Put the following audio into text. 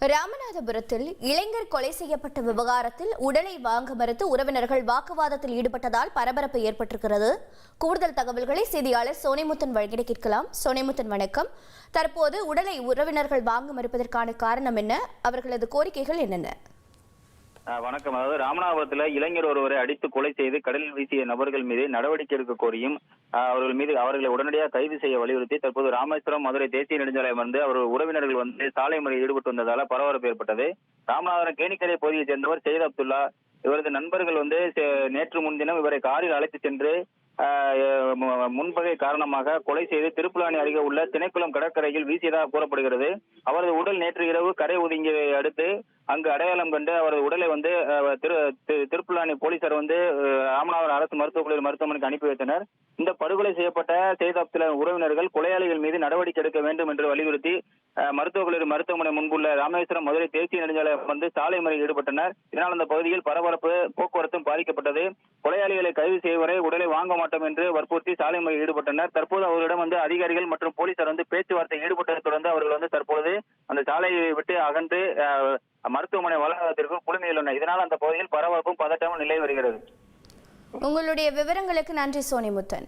ராமநாதபுரத்தில் இளைஞர் கொலை செய்யப்பட்ட விவகாரத்தில் உடலை வாங்க மறுத்து உறவினர்கள் வாக்குவாதத்தில் ஈடுபட்டதால் பரபரப்பு ஏற்பட்டிருக்கிறது. கூடுதல் தகவல்களை செய்தியாளர் சோனிமுத்தன் வழங்கிட கேட்கலாம். சோனிமுத்தன், வணக்கம். தற்போது உடலை உறவினர்கள் வாங்க மறுப்பதற்கான காரணம் என்ன? அவர்களது கோரிக்கைகள் என்னென்ன? வணக்கம். அதாவது ராமநாதபுரத்தில் இளைஞர் ஒருவரை அடித்து கொலை செய்து கடலில் வீசிய நபர்கள் மீது நடவடிக்கை எடுக்க கோரியும் அவர்களை உடனடியாக கைது செய்ய வலியுறுத்தி தற்போது ராமேஸ்வரம் மதுரை தேசிய நெடுஞ்சாலையம் அவர்கள் உறவினர்கள் சாலை முறையில் ஈடுபட்டு வந்ததால பரபரப்பு ஏற்பட்டது. ராமநாதபுரம் கேணிக்கரை பகுதியைச் சேர்ந்தவர் சையத் அப்துல்லா, இவரது நண்பர்கள் நேற்று முன்தினம் இவரை காரில் அழைத்து சென்று முன்பகை காரணமாக கொலை செய்து திருப்புலானி அருகே உள்ள திணைக்குளம் கடற்கரையில் வீசியதாக கூறப்படுகிறது. அவரது உடல் நேற்று இரவு கரை ஒதுங்கியதை அடுத்து அங்கு அடையாளம் கண்டு அவரது உடலை திருப்புலானி போலீசார் ராமநாதபுரம் அரசு மருத்துவக் கல்லூரி மருத்துவமனைக்கு அனுப்பி வைத்தனர். இந்த படுகொலை செய்யப்பட்ட சையத் அப்துல்லா உறவினர்கள் கொலையாளிகள் மீது நடவடிக்கை எடுக்க வேண்டும் என்று வலியுறுத்தி மருத்துவக் கல்லூரி மருத்துவமனை முன்புள்ள ராமேஸ்வரம் மதுரை தேசிய நெடுஞ்சாலையில் சாலை மறியலில் ஈடுபட்டனர். இதனால் அந்த பகுதியில் பரபரப்பு போக்குவரத்தும் பாதிக்கப்பட்டது. கொலையாளிகளை கைது செய்வரை உடலை வாங்க மாட்டோம் என்று வற்புறுத்தி சாலை மறியலில் ஈடுபட்டனர். தற்போது அவர்களிடம் அதிகாரிகள் மற்றும் போலீசார் பேச்சுவார்த்தை ஈடுபட்டதை தொடர்ந்து அவர்கள் தற்போது அந்த சாலையை விட்டு அகன்று மருத்துவமனை வளாகத்திற்கு குழுமியுள்ளனர். இதனால் அந்த பகுதியில் பரபரப்பும் பதட்டமும் நிலை வருகிறது. உங்களுடைய விவரங்களுக்கு நன்றி சோனிமுத்தன்.